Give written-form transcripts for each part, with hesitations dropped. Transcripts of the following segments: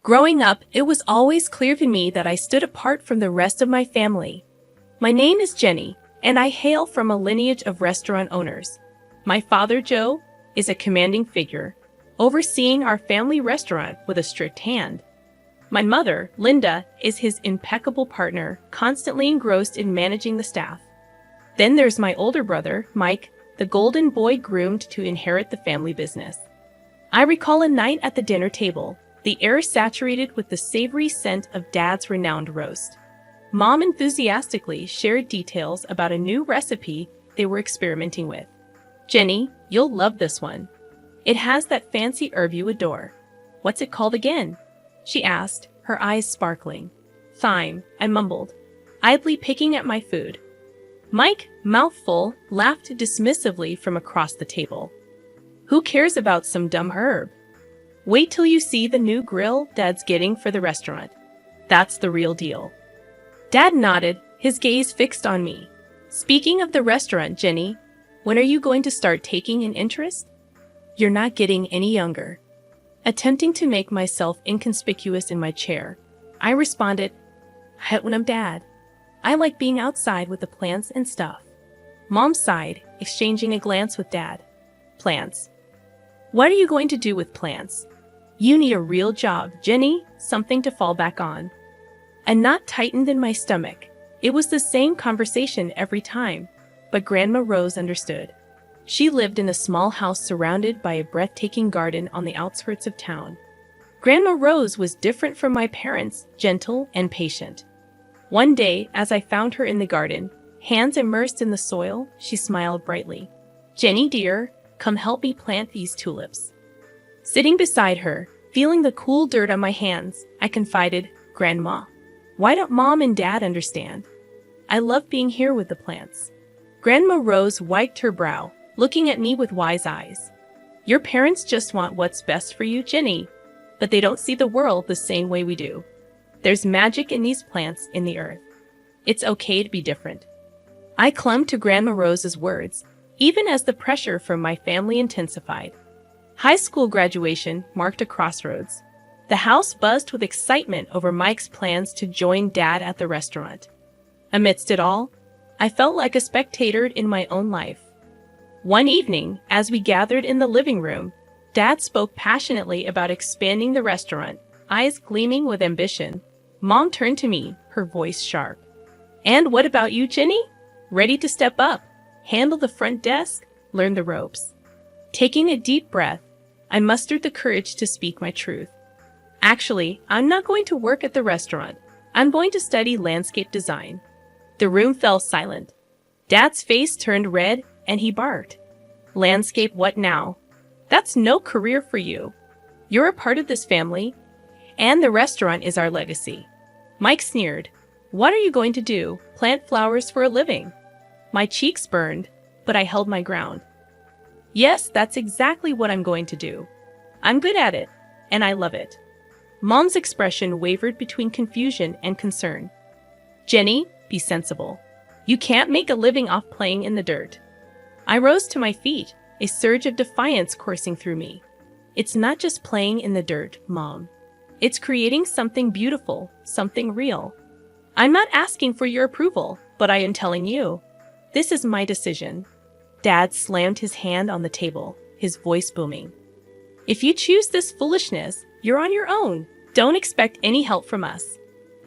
Growing up, it was always clear to me that I stood apart from the rest of my family. My name is Jenny, and I hail from a lineage of restaurant owners. My father, Joe, is a commanding figure, overseeing our family restaurant with a strict hand. My mother, Linda, is his impeccable partner, constantly engrossed in managing the staff. Then there's my older brother, Mike, the golden boy groomed to inherit the family business. I recall a night at the dinner table, the air saturated with the savory scent of Dad's renowned roast. Mom enthusiastically shared details about a new recipe they were experimenting with. "Jenny, you'll love this one. It has that fancy herb you adore. What's it called again?" she asked, her eyes sparkling. "Thyme," I mumbled, idly picking at my food. Mike, mouthful, laughed dismissively from across the table. "Who cares about some dumb herb? Wait till you see the new grill Dad's getting for the restaurant. That's the real deal." Dad nodded, his gaze fixed on me. "Speaking of the restaurant, Jenny, when are you going to start taking an interest?" "You're not getting any younger." Attempting to make myself inconspicuous in my chair, I responded, "When I'm Dad. I like being outside with the plants and stuff." Mom sighed, exchanging a glance with Dad. "Plants? What are you going to do with plants? You need a real job, Jenny, something to fall back on." A knot tightened in my stomach. It was the same conversation every time, but Grandma Rose understood. She lived in a small house surrounded by a breathtaking garden on the outskirts of town. Grandma Rose was different from my parents, gentle and patient. One day, as I found her in the garden, hands immersed in the soil, she smiled brightly. "Jenny dear, come help me plant these tulips." Sitting beside her, feeling the cool dirt on my hands, I confided, "Grandma, why don't Mom and Dad understand? I love being here with the plants." Grandma Rose wiped her brow, looking at me with wise eyes. "Your parents just want what's best for you, Jenny, but they don't see the world the same way we do. There's magic in these plants in the earth. It's okay to be different." I clung to Grandma Rose's words, even as the pressure from my family intensified. High school graduation marked a crossroads. The house buzzed with excitement over Mike's plans to join Dad at the restaurant. Amidst it all, I felt like a spectator in my own life. One evening, as we gathered in the living room, Dad spoke passionately about expanding the restaurant, eyes gleaming with ambition. Mom turned to me, her voice sharp. "And what about you, Jenny? Ready to step up, handle the front desk, learn the ropes?" Taking a deep breath, I mustered the courage to speak my truth. "Actually, I'm not going to work at the restaurant. I'm going to study landscape design." The room fell silent. Dad's face turned red, and he barked. "Landscape what now? That's no career for you. You're a part of this family, and the restaurant is our legacy." Mike sneered. "What are you going to do? Plant flowers for a living?" My cheeks burned, but I held my ground. "Yes, that's exactly what I'm going to do. I'm good at it, and I love it." Mom's expression wavered between confusion and concern. "Jenny, be sensible. You can't make a living off playing in the dirt." I rose to my feet, a surge of defiance coursing through me. "It's not just playing in the dirt, Mom. It's creating something beautiful, something real. I'm not asking for your approval, but I am telling you, this is my decision." Dad slammed his hand on the table, his voice booming. "If you choose this foolishness, you're on your own. Don't expect any help from us."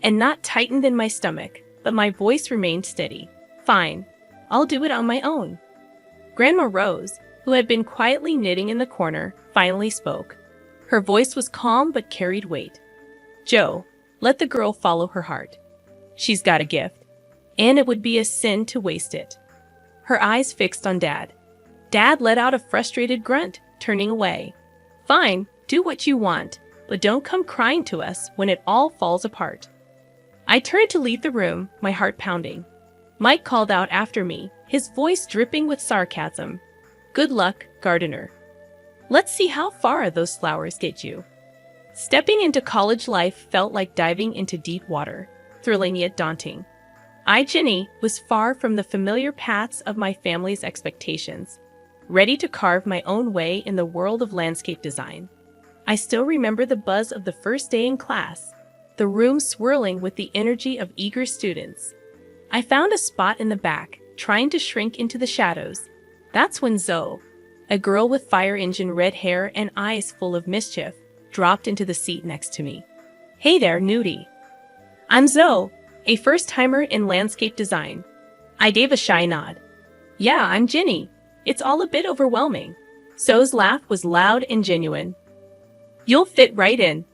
A knot tightened in my stomach, but my voice remained steady. "Fine, I'll do it on my own." Grandma Rose, who had been quietly knitting in the corner, finally spoke. Her voice was calm but carried weight. "Joe, let the girl follow her heart. She's got a gift, and it would be a sin to waste it." Her eyes fixed on Dad. Dad let out a frustrated grunt, turning away. "Fine, do what you want, but don't come crying to us when it all falls apart." I turned to leave the room, my heart pounding. Mike called out after me, his voice dripping with sarcasm. "Good luck, gardener. Let's see how far those flowers get you." Stepping into college life felt like diving into deep water, thrilling yet daunting. I, Jenny, was far from the familiar paths of my family's expectations, ready to carve my own way in the world of landscape design. I still remember the buzz of the first day in class, the room swirling with the energy of eager students. I found a spot in the back, trying to shrink into the shadows. That's when Zoe, a girl with fire engine red hair and eyes full of mischief, dropped into the seat next to me. "Hey there, Nudie. I'm Zoe, a first-timer in landscape design." I gave a shy nod. "Yeah, I'm Jenny. It's all a bit overwhelming." Zoe's laugh was loud and genuine. "You'll fit right in.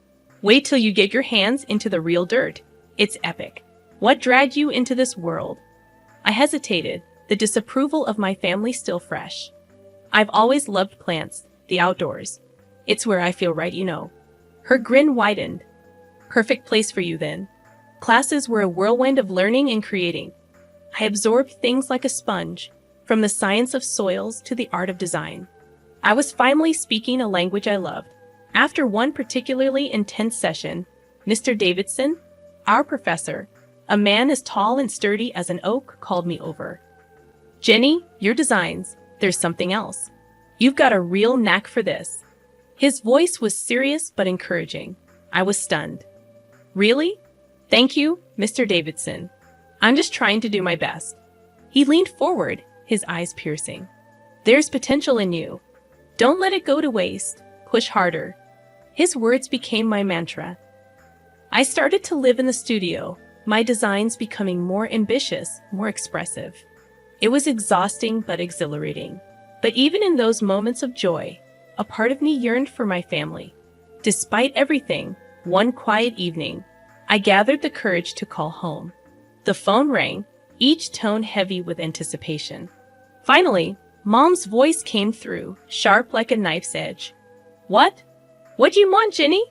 Wait till you get your hands into the real dirt. It's epic. What dragged you into this world?" I hesitated, the disapproval of my family still fresh. "I've always loved plants, the outdoors. It's where I feel right, you know." Her grin widened. "Perfect place for you then." Classes were a whirlwind of learning and creating. I absorbed things like a sponge, from the science of soils to the art of design. I was finally speaking a language I loved. After one particularly intense session, Mr. Davidson, our professor, a man as tall and sturdy as an oak, called me over. "Jenny, your designs, there's something else. You've got a real knack for this." His voice was serious but encouraging. I was stunned. "Really? Thank you, Mr. Davidson. I'm just trying to do my best." He leaned forward, his eyes piercing. "There's potential in you. Don't let it go to waste. Push harder." His words became my mantra. I started to live in the studio, my designs becoming more ambitious, more expressive. It was exhausting but exhilarating. But even in those moments of joy, a part of me yearned for my family. Despite everything, one quiet evening, I gathered the courage to call home. The phone rang, each tone heavy with anticipation. Finally, Mom's voice came through, sharp like a knife's edge. "What? What do you want, Jenny?"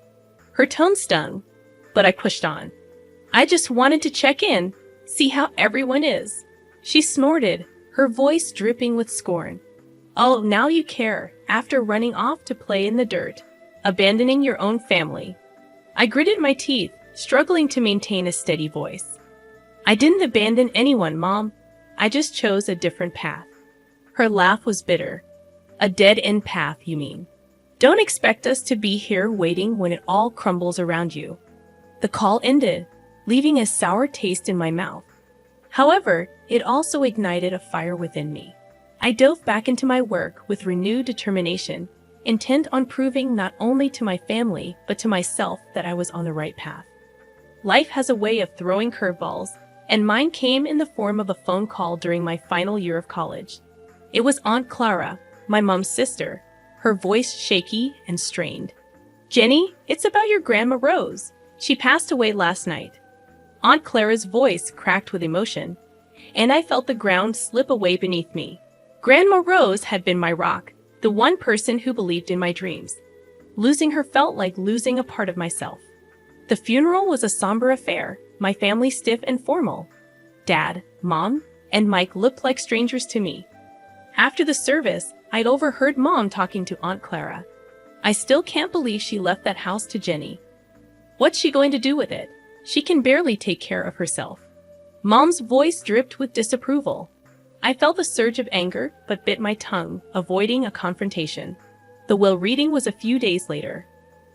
Her tone stung, but I pushed on. "I just wanted to check in, see how everyone is." She snorted, her voice dripping with scorn. "Oh, now you care, after running off to play in the dirt, abandoning your own family." I gritted my teeth, struggling to maintain a steady voice. "I didn't abandon anyone, Mom. I just chose a different path." Her laugh was bitter. "A dead-end path, you mean? Don't expect us to be here waiting when it all crumbles around you." The call ended, leaving a sour taste in my mouth. However, it also ignited a fire within me. I dove back into my work with renewed determination, intent on proving not only to my family but to myself that I was on the right path. Life has a way of throwing curveballs, and mine came in the form of a phone call during my final year of college. It was Aunt Clara, my mom's sister, her voice shaky and strained. "Jenny, it's about your Grandma Rose. She passed away last night." Aunt Clara's voice cracked with emotion, and I felt the ground slip away beneath me. Grandma Rose had been my rock, the one person who believed in my dreams. Losing her felt like losing a part of myself. The funeral was a somber affair, my family stiff and formal. Dad, Mom, and Mike looked like strangers to me. After the service, I'd overheard Mom talking to Aunt Clara. "I still can't believe she left that house to Jenny. What's she going to do with it? She can barely take care of herself." Mom's voice dripped with disapproval. I felt a surge of anger, but bit my tongue, avoiding a confrontation. The will reading was a few days later.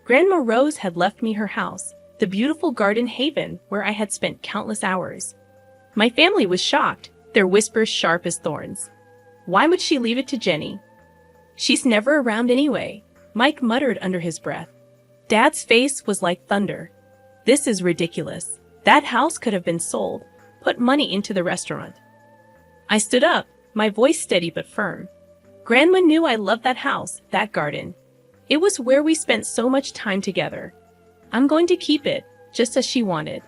Grandma Rose had left me her house, the beautiful garden haven where I had spent countless hours. My family was shocked, their whispers sharp as thorns. "Why would she leave it to Jenny? She's never around anyway," Mike muttered under his breath. Dad's face was like thunder. "This is ridiculous. That house could have been sold. Put money into the restaurant." I stood up, my voice steady but firm. "Grandma knew I loved that house, that garden. It was where we spent so much time together. I'm going to keep it, just as she wanted."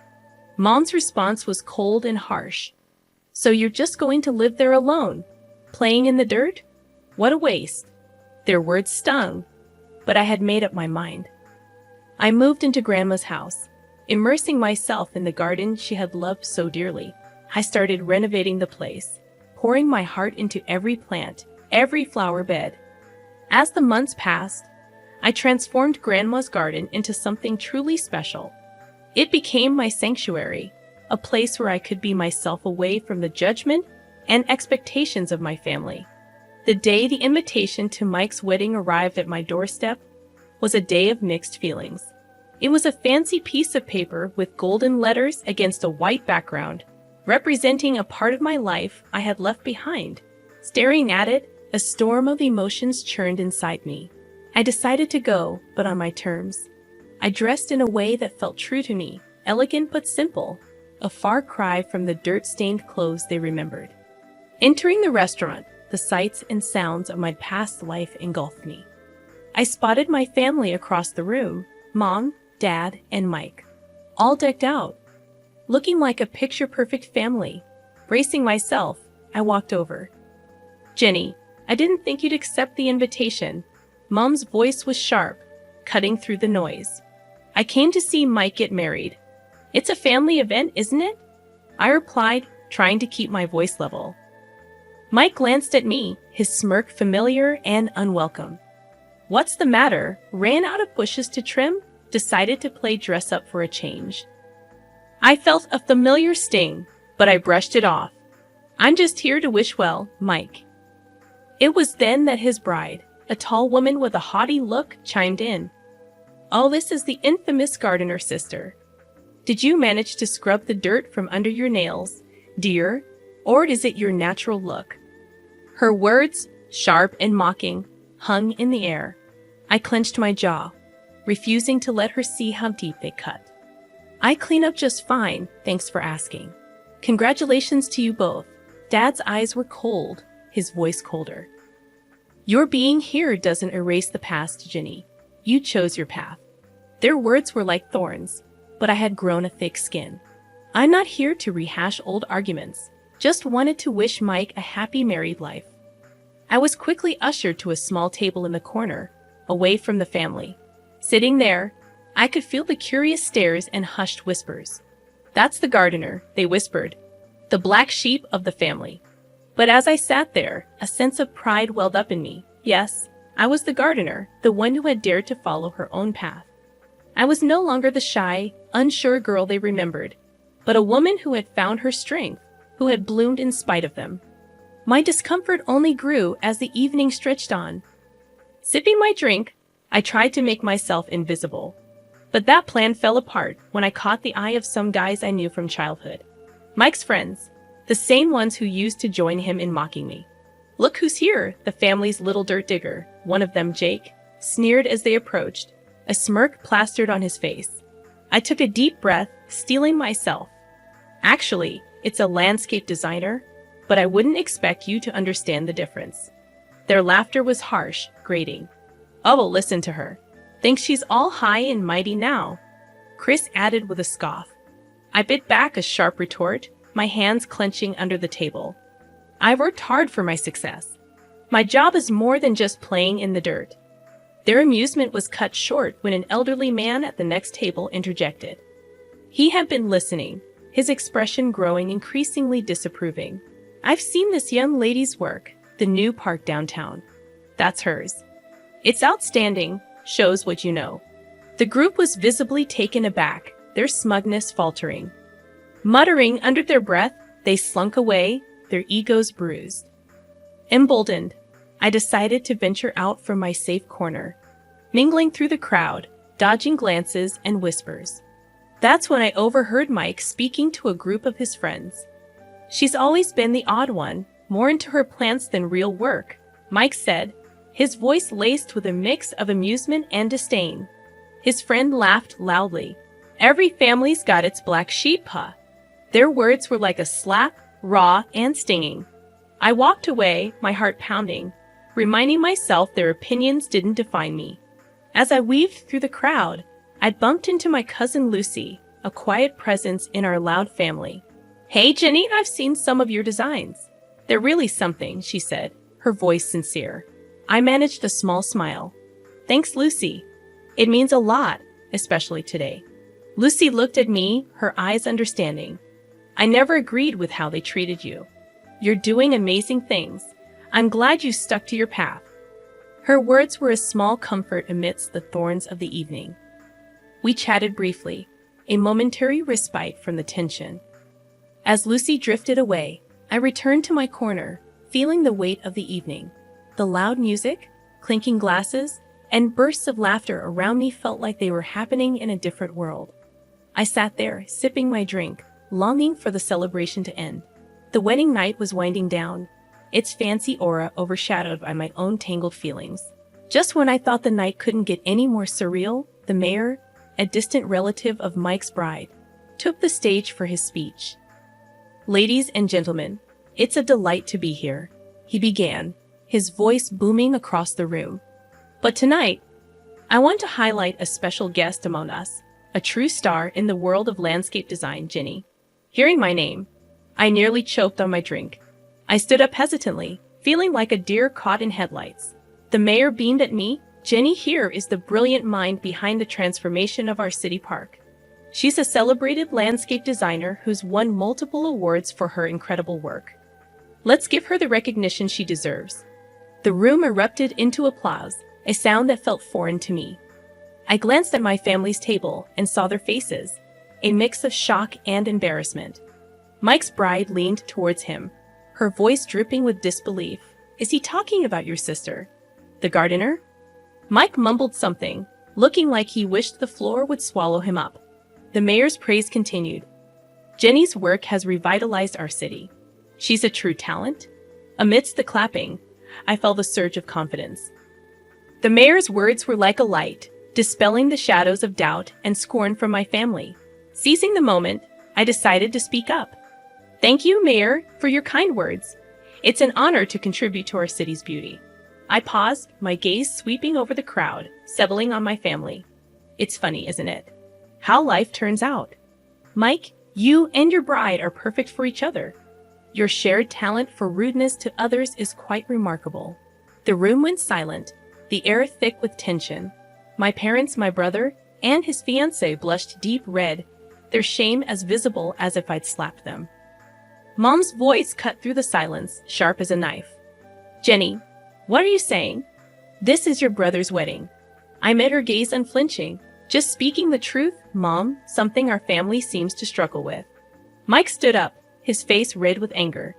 Mom's response was cold and harsh. "So you're just going to live there alone, playing in the dirt? What a waste." Their words stung, but I had made up my mind. I moved into Grandma's house, immersing myself in the garden she had loved so dearly. I started renovating the place, pouring my heart into every plant, every flower bed. As the months passed, I transformed Grandma's garden into something truly special. It became my sanctuary, a place where I could be myself away from the judgment and expectations of my family. The day the invitation to Mike's wedding arrived at my doorstep, was a day of mixed feelings. It was a fancy piece of paper with golden letters against a white background, representing a part of my life I had left behind. Staring at it, a storm of emotions churned inside me. I decided to go, but on my terms. I dressed in a way that felt true to me, elegant but simple, a far cry from the dirt-stained clothes they remembered. Entering the restaurant, the sights and sounds of my past life engulfed me. I spotted my family across the room, Mom, Dad, and Mike, all decked out, looking like a picture-perfect family. Bracing myself, I walked over. "Jenny, I didn't think you'd accept the invitation." Mom's voice was sharp, cutting through the noise. "I came to see Mike get married." "It's a family event, isn't it?" I replied, trying to keep my voice level. Mike glanced at me, his smirk familiar and unwelcome. "What's the matter? Ran out of bushes to trim?" Decided to play dress up for a change. I felt a familiar sting, but I brushed it off. "I'm just here to wish well, Mike." It was then that his bride, a tall woman with a haughty look, chimed in. "Oh, this is the infamous gardener sister. Did you manage to scrub the dirt from under your nails, dear, or is it your natural look?" Her words, sharp and mocking, hung in the air. I clenched my jaw, refusing to let her see how deep they cut. "I clean up just fine, thanks for asking." "Congratulations to you both." Dad's eyes were cold, his voice colder. "Your being here doesn't erase the past, Jenny. You chose your path." Their words were like thorns, but I had grown a thick skin. I'm not here to rehash old arguments, just wanted to wish Mike a happy married life. I was quickly ushered to a small table in the corner, away from the family. Sitting there, I could feel the curious stares and hushed whispers. "That's the gardener," they whispered, "the black sheep of the family." But as I sat there, a sense of pride welled up in me. Yes, I was the gardener, the one who had dared to follow her own path. I was no longer the shy, unsure girl they remembered, but a woman who had found her strength, who had bloomed in spite of them. My discomfort only grew as the evening stretched on. Sipping my drink, I tried to make myself invisible. But that plan fell apart when I caught the eye of some guys I knew from childhood. Mike's friends, the same ones who used to join him in mocking me. "Look who's here, the family's little dirt digger," one of them, Jake, sneered as they approached, a smirk plastered on his face. I took a deep breath, steeling myself. "Actually, it's a landscape designer, but I wouldn't expect you to understand the difference." Their laughter was harsh, grating. "Oh, well, listen to her. Thinks she's all high and mighty now," Chris added with a scoff. I bit back a sharp retort, my hands clenching under the table. I worked hard for my success. My job is more than just playing in the dirt. Their amusement was cut short when an elderly man at the next table interjected. He had been listening, his expression growing increasingly disapproving. "I've seen this young lady's work, the new park downtown. That's hers. It's outstanding, shows what you know." The group was visibly taken aback, their smugness faltering. Muttering under their breath, they slunk away, their egos bruised. Emboldened, I decided to venture out from my safe corner, mingling through the crowd, dodging glances and whispers. That's when I overheard Mike speaking to a group of his friends. "She's always been the odd one, more into her plants than real work," Mike said, his voice laced with a mix of amusement and disdain. His friend laughed loudly. "Every family's got its black sheep, huh?" Their words were like a slap, raw and stinging. I walked away, my heart pounding, reminding myself their opinions didn't define me. As I weaved through the crowd, I bumped into my cousin Lucy, a quiet presence in our loud family. "Hey, Jenny, I've seen some of your designs. They're really something," she said, her voice sincere. I managed a small smile. "Thanks, Lucy. It means a lot, especially today." Lucy looked at me, her eyes understanding. "I never agreed with how they treated you. You're doing amazing things. I'm glad you stuck to your path." Her words were a small comfort amidst the thorns of the evening. We chatted briefly, a momentary respite from the tension. As Lucy drifted away, I returned to my corner, feeling the weight of the evening. The loud music, clinking glasses, and bursts of laughter around me felt like they were happening in a different world. I sat there, sipping my drink, longing for the celebration to end. The wedding night was winding down, its fancy aura overshadowed by my own tangled feelings. Just when I thought the night couldn't get any more surreal, the mayor, a distant relative of Mike's bride, took the stage for his speech. "Ladies and gentlemen, it's a delight to be here," he began, his voice booming across the room. "But tonight, I want to highlight a special guest among us, a true star in the world of landscape design, Jenny." Hearing my name, I nearly choked on my drink. I stood up hesitantly, feeling like a deer caught in headlights. The mayor beamed at me. "Jenny here is the brilliant mind behind the transformation of our city park. She's a celebrated landscape designer who's won multiple awards for her incredible work. Let's give her the recognition she deserves." The room erupted into applause, a sound that felt foreign to me. I glanced at my family's table and saw their faces, a mix of shock and embarrassment. Mike's bride leaned towards him, her voice dripping with disbelief. "Is he talking about your sister, the gardener?" Mike mumbled something, looking like he wished the floor would swallow him up. The mayor's praise continued. "Jenny's work has revitalized our city. She's a true talent." Amidst the clapping, I felt a surge of confidence. The mayor's words were like a light, dispelling the shadows of doubt and scorn from my family. Seizing the moment, I decided to speak up. "Thank you, Mayor, for your kind words. It's an honor to contribute to our city's beauty." I paused, my gaze sweeping over the crowd, settling on my family. It's funny, isn't it? How life turns out. Mike, you and your bride are perfect for each other. Your shared talent for rudeness to others is quite remarkable. The room went silent, the air thick with tension. My parents, my brother, and his fiancée blushed deep red, their shame as visible as if I'd slapped them. Mom's voice cut through the silence, sharp as a knife. "Jenny, what are you saying? This is your brother's wedding." I met her gaze unflinching. "Just speaking the truth, Mom, something our family seems to struggle with." Mike stood up, his face red with anger.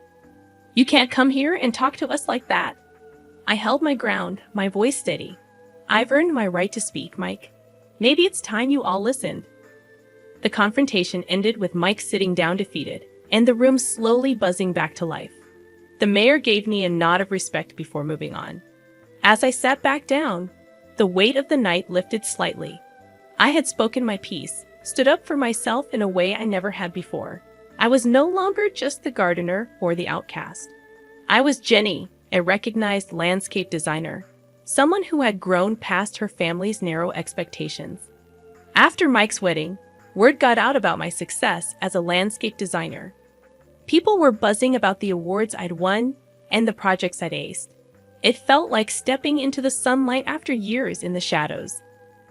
"You can't come here and talk to us like that." I held my ground, my voice steady. "I've earned my right to speak, Mike. Maybe it's time you all listened." The confrontation ended with Mike sitting down defeated, and the room slowly buzzing back to life. The mayor gave me a nod of respect before moving on. As I sat back down, the weight of the night lifted slightly. I had spoken my piece, stood up for myself in a way I never had before. I was no longer just the gardener or the outcast. I was Jenny, a recognized landscape designer, someone who had grown past her family's narrow expectations. After Mike's wedding, word got out about my success as a landscape designer. People were buzzing about the awards I'd won and the projects I'd aced. It felt like stepping into the sunlight after years in the shadows.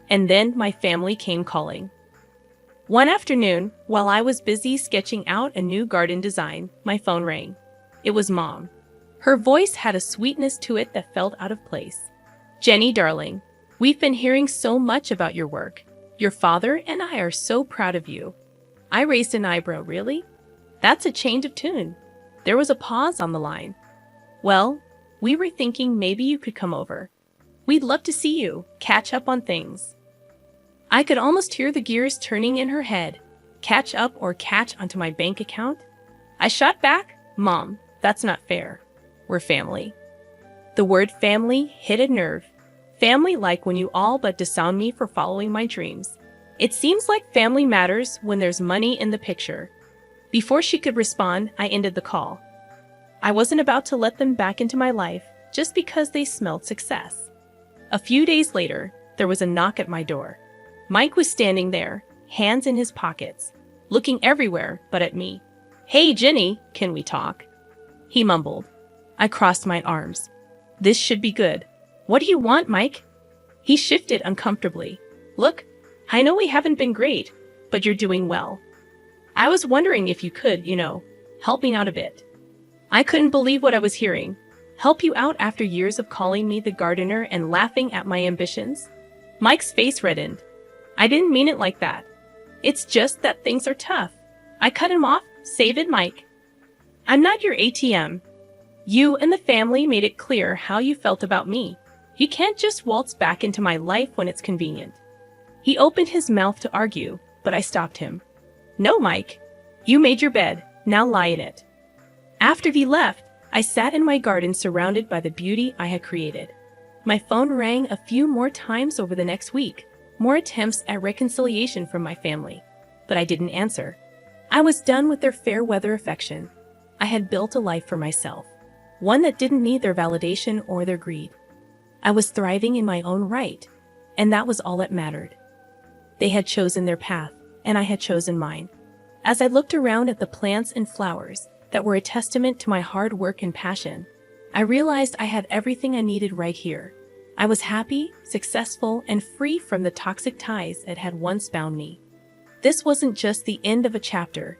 And then my family came calling. One afternoon, while I was busy sketching out a new garden design, my phone rang. It was Mom. Her voice had a sweetness to it that felt out of place. "Jenny, darling, we've been hearing so much about your work. Your father and I are so proud of you." I raised an eyebrow. "Really? That's a change of tune." There was a pause on the line. "Well, we were thinking maybe you could come over. We'd love to see you, catch up on things." I could almost hear the gears turning in her head. Catch up or catch onto my bank account? I shot back, "Mom, that's not fair. We're family." The word family hit a nerve. Family like when you all but disown me for following my dreams. It seems like family matters when there's money in the picture. Before she could respond, I ended the call. I wasn't about to let them back into my life just because they smelled success. A few days later, there was a knock at my door. Mike was standing there, hands in his pockets, looking everywhere but at me. "Hey, Jenny, can we talk?" he mumbled. I crossed my arms. This should be good. "What do you want, Mike?" He shifted uncomfortably. "Look, I know we haven't been great, but you're doing well. I was wondering if you could, help me out a bit." I couldn't believe what I was hearing. Help you out after years of calling me the gardener and laughing at my ambitions? Mike's face reddened. "I didn't mean it like that. It's just that things are tough." I cut him off. "Save it, Mike. I'm not your ATM. You and the family made it clear how you felt about me. You can't just waltz back into my life when it's convenient. He opened his mouth to argue, but I stopped him. No, Mike. You made your bed, now lie in it. After he left, I sat in my garden surrounded by the beauty I had created. My phone rang a few more times over the next week, more attempts at reconciliation from my family, but I didn't answer. I was done with their fair weather affection. I had built a life for myself, one that didn't need their validation or their greed. I was thriving in my own right, and that was all that mattered. They had chosen their path, and I had chosen mine. As I looked around at the plants and flowers that were a testament to my hard work and passion, I realized I had everything I needed right here. I was happy, successful, and free from the toxic ties that had once bound me. This wasn't just the end of a chapter.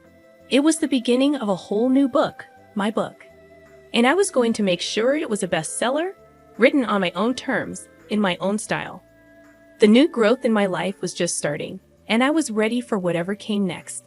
It was the beginning of a whole new book, my book. And I was going to make sure it was a bestseller, written on my own terms, in my own style. The new growth in my life was just starting, and I was ready for whatever came next.